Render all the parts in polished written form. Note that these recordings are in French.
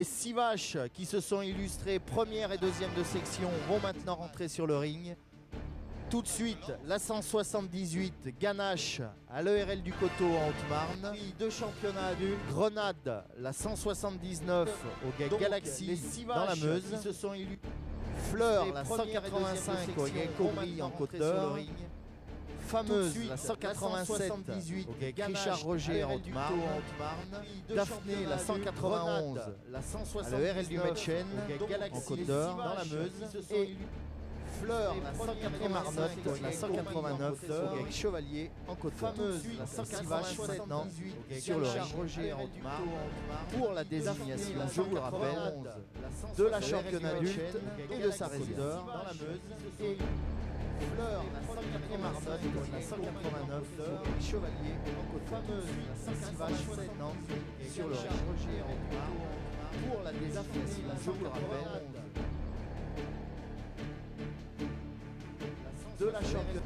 Les 6 vaches qui se sont illustrées première et deuxième de section vont maintenant rentrer sur le ring. Tout de suite, la 178 Ganache à l'ERL du Coteau en Haute-Marne. Puis deux championnats adultes, Grenade, la 179 au Galaxy dans la Meuse. Qui se sont Fleur, la 185 au Cobry en Côte d'Or. Fameuse, la 187 au Richard Roger en Haute-Marne. Daphné, la 191 à l'ERL du Metchen en Côte d'Or dans la Meuse. Et Fleur, la 189, la 189 avec Chevalier en Côte d'Or. La 188 maintenant sur le Roger en Haute-Marne pour la désignation, je vous le rappelle, de la championne adulte et de sa résidence dans la Meuse. Et Fleur, la 189, la 189 avec Chevalier en Côte d'Or. La 188 maintenant sur le Roger en Haute-Marne pour la désignation, je vous le rappelle, de la championne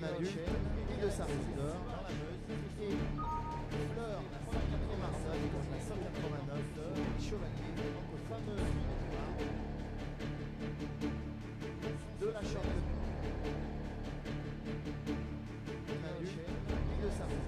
adulte et de sa résidence dans la Meuse. Et Fleur, la 189, la 189 Chevalier en fameuse de la championne adulte et de sa résidence.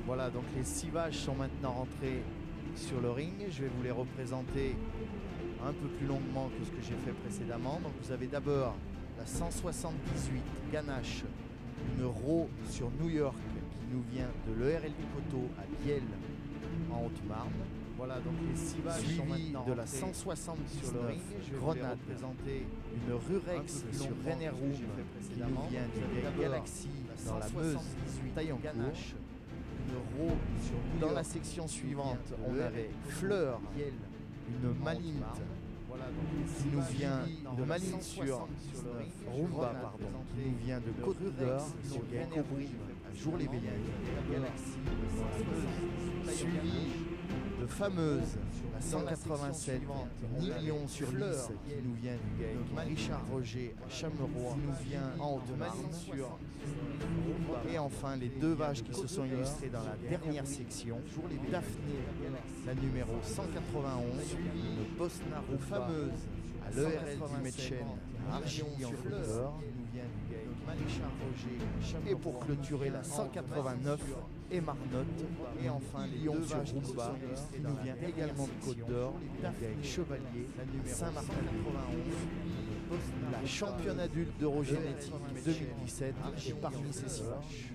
Voilà, donc les 6 vaches sont maintenant rentrées sur le ring. Je vais vous les représenter un peu plus longuement que ce que j'ai fait précédemment. Donc vous avez d'abord la 178 Ganache, une roue sur New York qui nous vient de l'ERL du Coteau à Biel en Haute-Marne. Voilà, donc les 6 vaches sont maintenant de la 179 sur le ring. Je vais Grenade, vous présenter une Rurex sur Rennes-Roum qui nous vient de Galaxy dans la Meuse, Taillancourt. Dans la section suivante, on avait Fleur, une Malinte qui nous vient de Malinte sur Rumba, qui nous vient de Côte d'Or, sur Cobry, à Jour-les-Véliens, suivi de Fameuse, la 187, Nilion sur Lys, qui nous vient du GAEC Richard Roger à Chameroy, qui nous vient en Haute-Marne sur. Et enfin les 2 vaches qui se sont illustrées dans la dernière section, Daphné, la numéro 191, suivi de Bosnaro Fameuse à l'ERL du Metchen à Argilly en Côte d'Or, qui nous vient du GAEC Richard Roger, et pour clôturer la 189 et Marnotte, et enfin les Lyon sur Rumba qui nous vient également de Côte d'Or, avec Chevalier, Saint-Martin 91, la championne adulte d'Eurogénétique 2017 est parmi ces 6 vaches.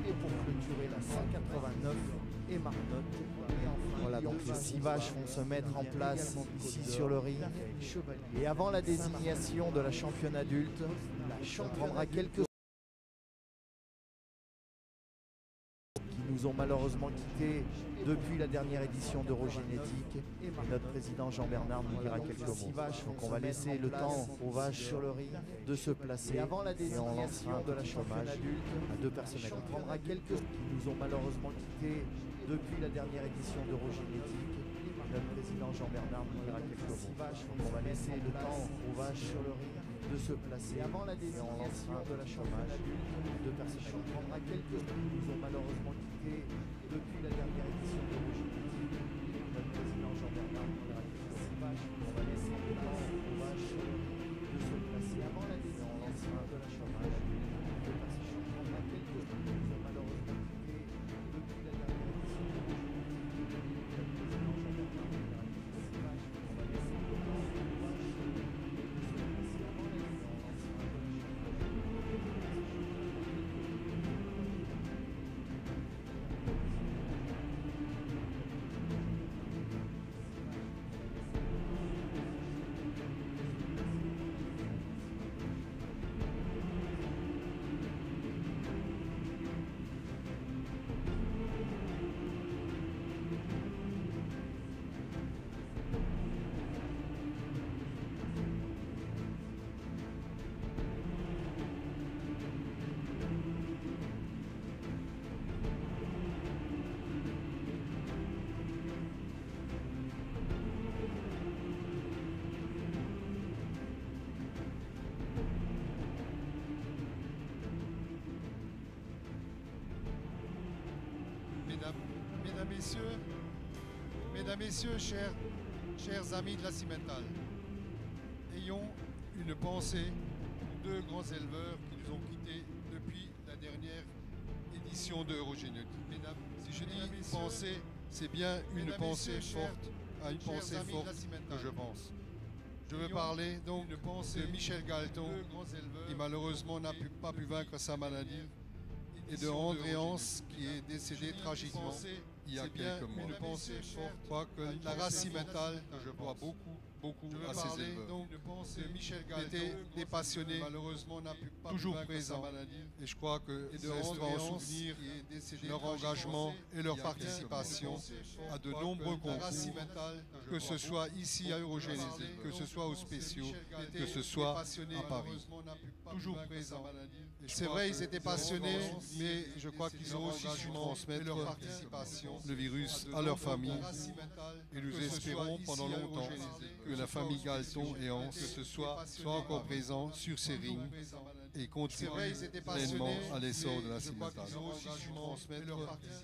Et pour clôturer la 189 et Marnotte, voilà, donc les 6 vaches vont se mettre en place ici sur le ring. Et avant la désignation de la championne adulte, on prendra quelques nous ont malheureusement quittés depuis la dernière édition d'Eurogénétique. Et notre président Jean-Bernard nous dira quelques mots. Donc on va laisser le temps aux vaches sur le ring de se placer. Et avant la désignation de la championne adulte à 2 personnalités. On prendra quelques qui nous ont malheureusement quittés depuis la dernière édition d'Eurogénétique. Notre président Jean-Bernard nous dira quelques mots. Donc on va laisser le temps aux vaches sur le ring de se placer. Et avant la désignation de la championne adulte, 2 personnalités. On prendra quelques qui nous ont malheureusement quittés depuis la dernière édition d'Eurogénétique. Notre président Jean-Bernard nous dira quelques mots. On va laisser le temps aux vaches sur le ring de se placer. Avant la désignation de la championne adulte, 2 personnalités. On prendra quelques qui nous ont malheureusement quittés depuis la dernière édition d'Eurogénétique. Mesdames, Messieurs, chers amis de la Cimentale, ayons une pensée pour deux grands éleveurs qui nous ont quittés depuis la dernière édition de Eurogénétique. Si je dis pensée, c'est bien une pensée forte, à une pensée forte que je pense. Je veux parler donc de Michel Galton, qui malheureusement n'a pas pu vaincre sa maladie, et de André Hans, qui est décédé tragiquement il y a quelques mois. Je crois que la race cimentale, je dois beaucoup à ces éleveurs. Étaient des passionnés, malheureusement n'a toujours présents, et je crois que de restera en souvenir leur engagement et leur participation à de nombreux concours, que ce soit ici à Eurogénésie, que ce soit aux spéciaux, que ce soit à Paris. Toujours présents. C'est vrai, ils étaient passionnés, mais je crois qu'ils ont aussi su transmettre leur participation, le virus à leur famille. Et nous espérons pendant longtemps que la famille Galton et Hans soit encore présent sur ces rings et contribue pleinement à l'essor de la cimentale.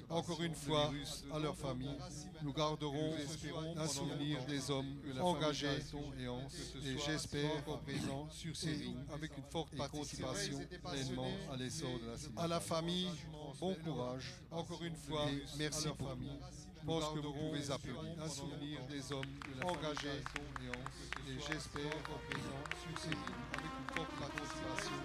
Encore une fois, à leur famille, nous garderons un souvenir des hommes engagés et Hans, et j'espère encore présents sur ces rings avec une forte participation pleinement à l'essor de la cimentale. À la famille, bon courage. Encore une fois, merci pour tout. Je pense que vous pouvez applaudir. Un souvenir des hommes engagés et j'espère encore présents sur ces lignes avec une forte participation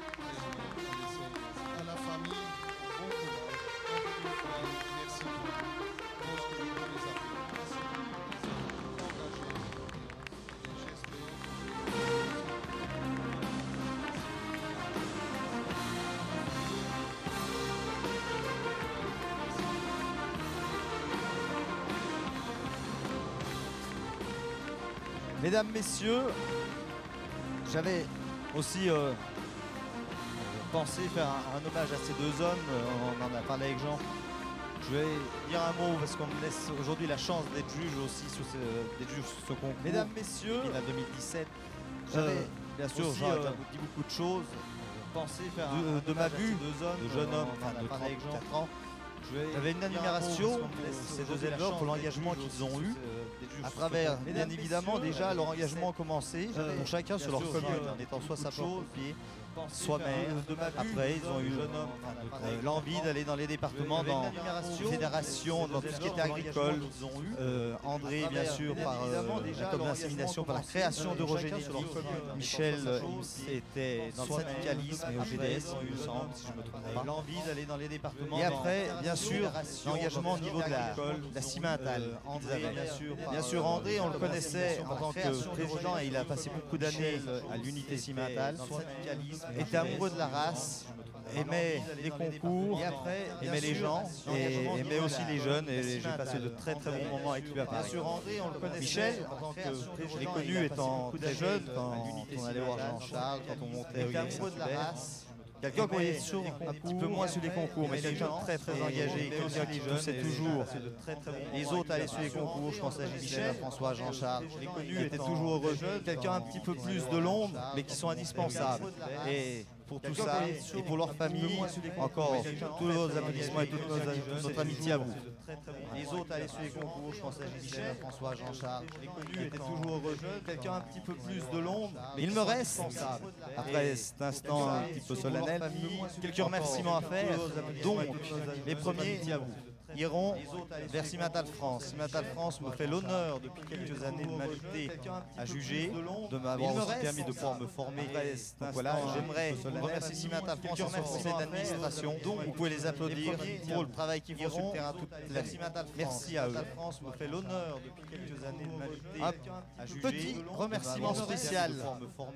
à la famille. Bon courage. Encore une fois, merci pour tout. Je pense que vous pouvez applaudir. Un souvenir des hommes engagés et j'espère. Mesdames, Messieurs, j'avais aussi pensé faire un hommage à ces deux hommes. On en a parlé avec Jean. Je vais dire un mot parce qu'on me laisse aujourd'hui la chance d'être juge aussi sur ce concours. Mesdames, Messieurs, en 2017, j'avais bien sûr Jean dit beaucoup de choses. Pensé faire de ma vue de jeune homme, de 34 ans. J'avais une admiration pour ces deux éleveurs, pour l'engagement qu'ils ont eu, à travers, bien évidemment, déjà leur engagement commencé, pour chacun sur leur commune, en étant soit sapeur-pompier, soit maire. Après, ils ont eu l'envie d'aller dans les départements, dans les fédérations, dans tout ce qui était agricole. André, bien sûr, par la com d'insémination, par la création d'Eurogénétique. Michel était dans le syndicalisme et au GDS, il me semble, si je ne me trompe pas. L'envie d'aller dans les départements. Et après, bien sûr, l'engagement au niveau de la cimentale. Bien sûr, André, on le connaissait en tant que président et il a passé beaucoup d'années à l'unité cimentale. Était amoureux de la race, aimait les concours, aimait les gens et aimait aussi les jeunes. Et j'ai passé de très très bons moments avec lui à Paris. Bien sûr, André, on le connaissait. Michel, je l'ai connu étant très jeune, quand on allait voir Jean-Charles, quand on montait au Saint-Hubert. Quelqu'un qui est un petit peu moins sur les concours, mais quelqu'un de très très engagé, quelqu'un qui poussait toujours les autres à aller sur les concours. Je pense à Gisèle, à François, à Jean-Charles, qui était toujours heureux. Quelqu'un un petit peu plus de l'ombre, mais qui sont indispensables. Et pour tout ça, et pour leur famille, encore tous nos applaudissements et toute notre amitié à vous. Les autres allaient sur les concours, je pense à Gisèle, à François, à Jean-Charles, qui étaient toujours heureux. Quelqu'un un petit peu plus de l'ombre, mais il me reste, après cet instant un petit peu solennel, quelques remerciements à faire. Donc, les premiers iront vers Cimentale France. Cimentale France me fait l'honneur depuis quelques années de m'inviter à juger, de m'avoir aussi permis de pouvoir me former. Donc voilà, j'aimerais remercier Cimentale France et son conseil d'administration. Donc vous pouvez les applaudir pour le travail qu'ils font sur le terrain toute l'année. Merci à eux. France me fait l'honneur depuis quelques années de m'inviter à juger. Petit remerciement spécial pour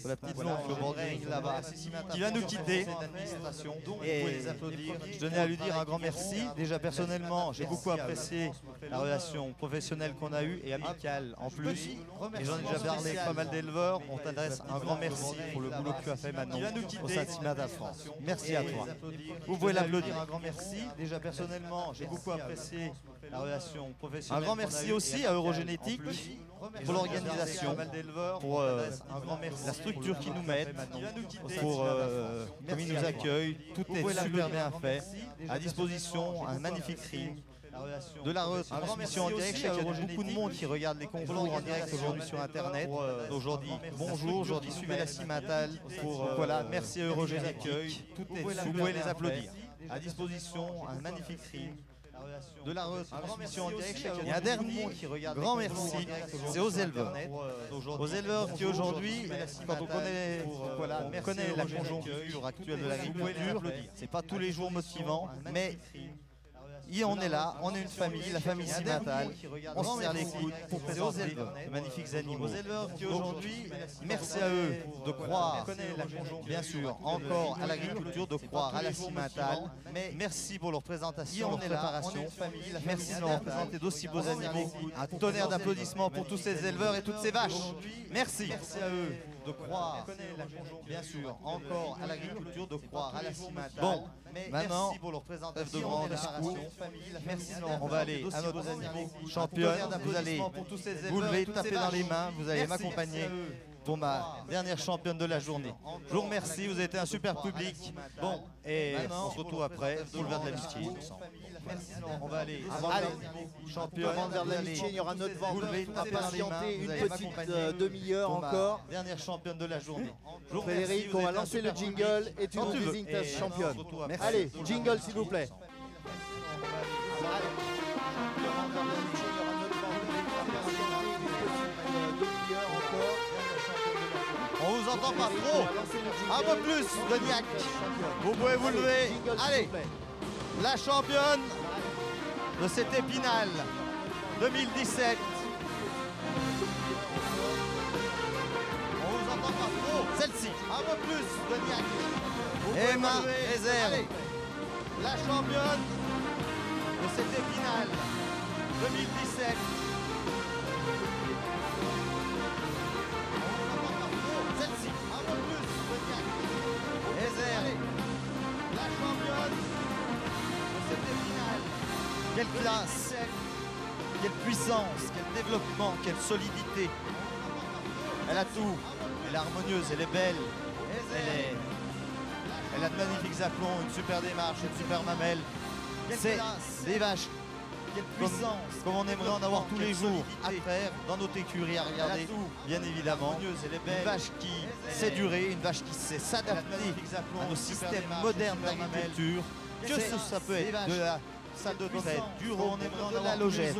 la petite blonde Florine là-bas qui va nous quitter. Et je tenais à lui dire un grand merci. Déjà personnellement, j'ai beaucoup apprécié la relation professionnelle qu'on a eue et amicale en plus. Et j'en ai déjà parlé avec pas mal d'éleveurs. On t'adresse un grand merci pour le boulot que tu as fait maintenant au sein de Cimentale France. Merci à toi. Vous pouvez l'applaudir. Un grand merci. Déjà personnellement, j'ai beaucoup apprécié la relation professionnelle. Un grand merci aussi à Eurogénétique pour l'organisation, pour la structure qu'ils nous mettent, pour comme ils nous accueillent. Tout est super bien fait. À disposition, un magnifique ring. de la retransmission en direct. Il y a beaucoup de monde qui regarde les concours en direct aujourd'hui sur Internet. Aujourd'hui, bonjour, aujourd'hui suivez la Cimental. Voilà, merci à Eurogène Accueil. Vous pouvez les applaudir. À disposition, un magnifique ring. De la retransmission en direct. Et un dernier grand merci, c'est aux éleveurs. Aux éleveurs qui aujourd'hui, quand on connaît la conjoncture actuelle de l'agriculture, c'est pas tous les jours motivant, mais on est là, on est une famille, la famille Cimental, on se serre les coudes pour présenter de magnifiques animaux. Aux éleveurs qui aujourd'hui, merci à eux de croire, bien sûr, encore à l'agriculture, de croire à la Cimental, mais merci pour leur présentation, leur préparation, merci de leur présenter d'aussi beaux animaux. Un tonnerre d'applaudissements pour tous ces éleveurs et toutes ces vaches. Merci. Merci à eux de croire, bien sûr, encore à l'agriculture, de croire à la Cimental. Bon, maintenant, pour leur présentation, de grands discours. Merci, on va aller à notre championne. Vous allez vous lever, taper dans les mains, vous allez m'accompagner pour ma dernière championne de la journée. Je vous remercie, vous avez été un super public. Bon, et on se retrouve après pour le verre de l'amitié. On va aller, championne, Avant le verre de l'amitié, il y aura notre vendeur qui va patienter une petite demi-heure encore. Dernière championne de la journée. Frédéric, on va lancer le jingle et tu nous désignes ta championne. Allez, jingle s'il vous plaît. On vous entend pas trop. Un peu plus de niaque. Vous pouvez vous lever. Allez, la championne de cette Épinal 2017. On vous entend pas trop. Celle-ci. Un peu plus de niaque. Emma Réserve. La championne de cette Épinal 2017. Celle-ci, un peu plus de niaque. Réserve. La championne de cette Épinal. Quelle classe, quelle puissance, quel développement, quelle solidité. Elle a tout. Elle est harmonieuse, elle est belle. Elle a de magnifiques aplombs, une super démarche, une super mamelle. C'est des vaches comme on aimerait en avoir tous les jours à faire dans notre écurie à regarder, bien évidemment. Une vache qui sait durer, une vache qui sait s'adapter à nos systèmes modernes d'agriculture. Que ça peut être de la salle de traite, du Rhône, de la logette,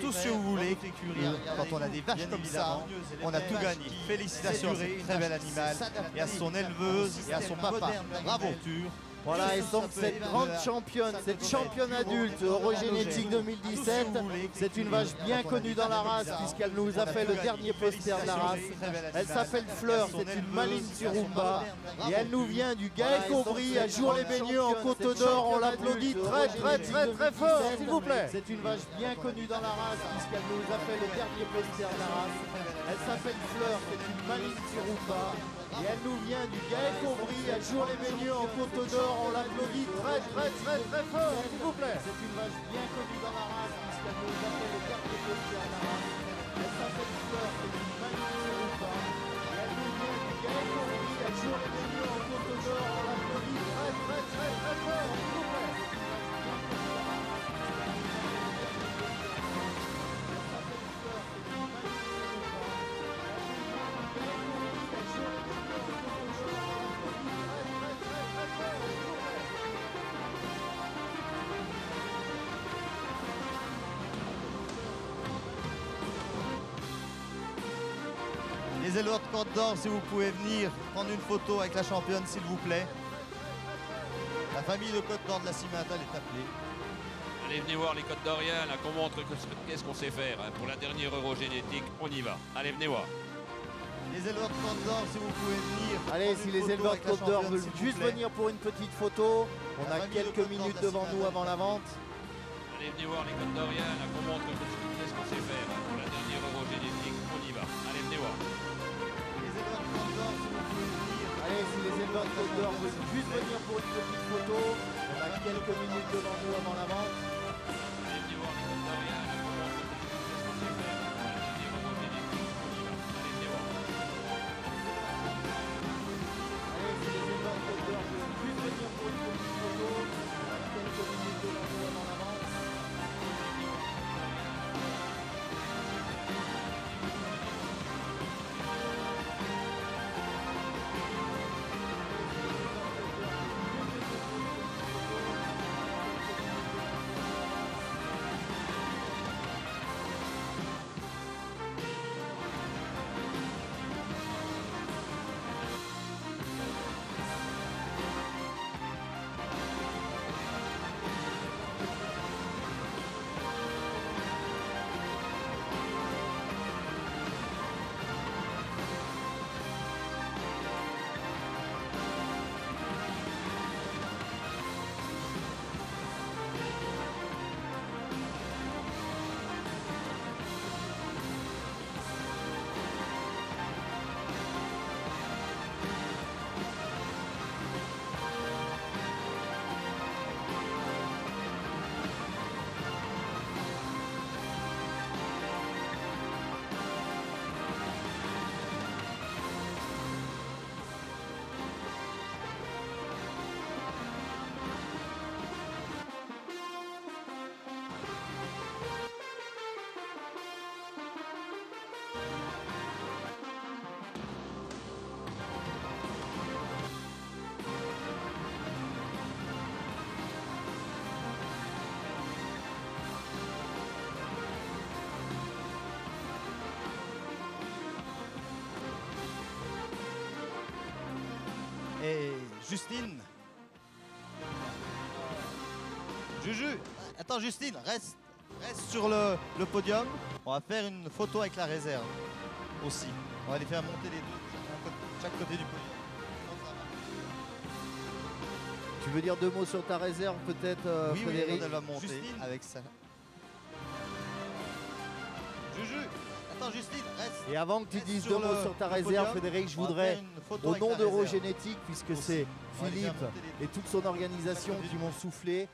tout ce que vous voulez. Quand on a des vaches comme ça, on a tout gagné. Félicitations, c'est un très bel animal. Et à son éleveuse et à son papa. Bravo. Voilà, et donc cette grande championne, cette championne adulte Eurogénétique 2017, c'est une vache bien connue dans la race puisqu'elle nous a fait le dernier poster de la race. Elle s'appelle Fleur, c'est une Malines Turumba et elle nous vient du Gaël-Cobry à Jour-les-Baigneux en Côte d'Or. On l'applaudit très fort, s'il vous plaît. C'est une vache bien connue dans la race puisqu'elle nous a fait le dernier poster de la race. Elle s'appelle Fleur, c'est une Malines Turumba. Et elle nous vient du Gaël-Cobry à Jour-les-Baigneux en Côte d'Or. On l'applaudit très fort, s'il vous plaît. C'est une vache bien connue dans la race puisqu'elle nous a fait le dernier poster à la race. Elle s'appelle Fleur, c'est une magnifique Turumba. Et elle nous vient du Gaël-Cobry à Jour-les-Baigneux en Côte d'Or. On l'applaudit très fort, s'il vous plaît. Les éleveurs de Côte d'Or, si vous pouvez venir prendre une photo avec la championne, s'il vous plaît. La famille de Côte d'Or de la Cimental est appelée. Allez, venez voir les Côtes d'Oriens, là, qu'on montre qu'est-ce qu'on sait faire. Hein. Pour la dernière Eurogénétique, on y va. Allez, venez voir. Les éleveurs de Côte d'Or, si vous pouvez venir. Allez, si les éleveurs de Côte d'Or veulent juste venir pour une petite photo, on a quelques minutes devant nous avant la vente. Allez, venez voir les Côtes d'Oriens, là, qu'on montre qu'est-ce qu'on sait faire. Hein. Pour la dernière Eurogénétique, on y va. Allez, venez voir. Allez, si les éleveurs de Côte d'Or veulent juste venir pour une petite photo, on a quelques minutes devant nous avant la vente. Allez, venez voir les Côtes d'Oriens, là, qu'on montre qu'est-ce qu'on sait faire. Pour la dernière Eurogénétique, on y va. Allez, venez voir. Allez, si les éleveurs de Côte d'Or veulent juste venir pour une petite photo, on a quelques minutes devant nous avant la vente. Justine. Juju. Attends, Justine, reste sur le podium. On va faire une photo avec la réserve aussi. On va les faire monter les deux, chaque côté du podium. Tu veux dire 2 mots sur ta réserve peut-être, Oui, Frédéric? elle va monter Justine. avec ça. Juju. Attends, Justine, reste. Et avant que tu Reste dises sur 2 mots le- sur ta le réserve, podium. Frédéric, je On va voudrais, faire une photo au avec nom la réserve. d'Eurogénétique, puisque Aussi. c'est On va les faire Philippe monter les deux. et toute son organisation qui m'ont soufflé,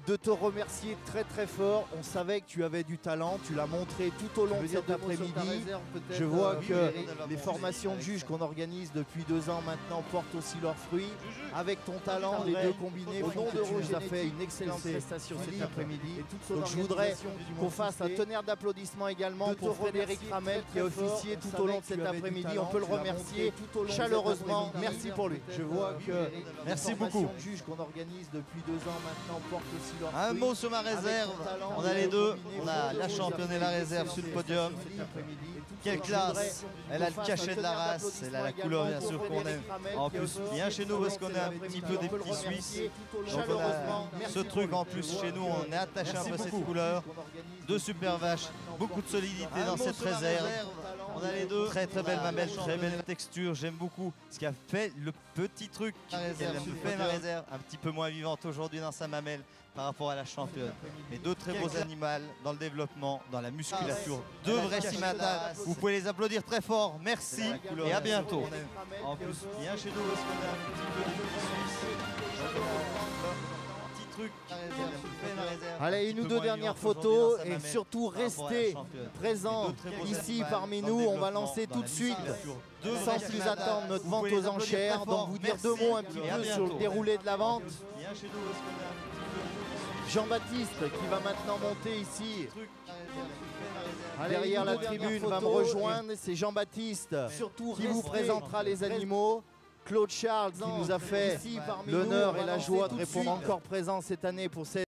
de te remercier très très fort. On savait que tu avais du talent, tu l'as montré tout au long de cet après-midi. Je vois oui, que oui, elle va les monter formations de avec juges ça. qu'on organise depuis 2 ans maintenant portent aussi leurs fruits. Juju. Avec ton talent, les deux combinés, au nom de nous a fait une excellente prestation cet après-midi. Donc je voudrais qu'on fasse un tonnerre d'applaudissements également pour Frédéric Ramel qui a officié tout au long de cet après-midi. On peut le remercier chaleureusement. Merci pour lui. Je vois que Merci les beaucoup. formations de juges qu'on organise depuis 2 ans maintenant portent aussi leurs Un fruits. mot sur ma réserve. On a les deux. On a la championne et la réserve sur le podium. Quelle classe. Elle a le cachet de la race. Elle a la couleur bien sûr qu'on aime. En plus, bien chez nous parce qu'on est un petit peu des petits Suisses. Donc on a ce truc en plus chez nous. On est attaché un peu à cette couleur. 2 super vaches. Beaucoup de solidité dans cette réserve. On a les deux. Très très belle mamelle, très belle texture. J'aime beaucoup ce qui a fait le petit truc qu'elle fait ma réserve. Un petit peu moins vivante aujourd'hui dans sa mamelle par rapport à la championne. Mais 2 très beaux animaux dans le développement, dans la musculature. 2 vrais cimatales. Vous pouvez les applaudir très fort. Merci et à bientôt. En plus, bien chez nous parce qu'on a un petit peu de Suisse. Petit truc. Allez, une ou deux dernières photos et surtout restez présents ici parmi nous. On va lancer tout de suite, sans plus attendre, notre vente aux enchères. Donc vous dire 2 mots un petit peu sur le déroulé de la vente. Jean-Baptiste qui va maintenant monter ici. Derrière la tribune va me rejoindre. C'est Jean-Baptiste qui vous présentera les animaux. Claude Charles qui nous a fait l'honneur et la joie de répondre encore présent cette année pour cette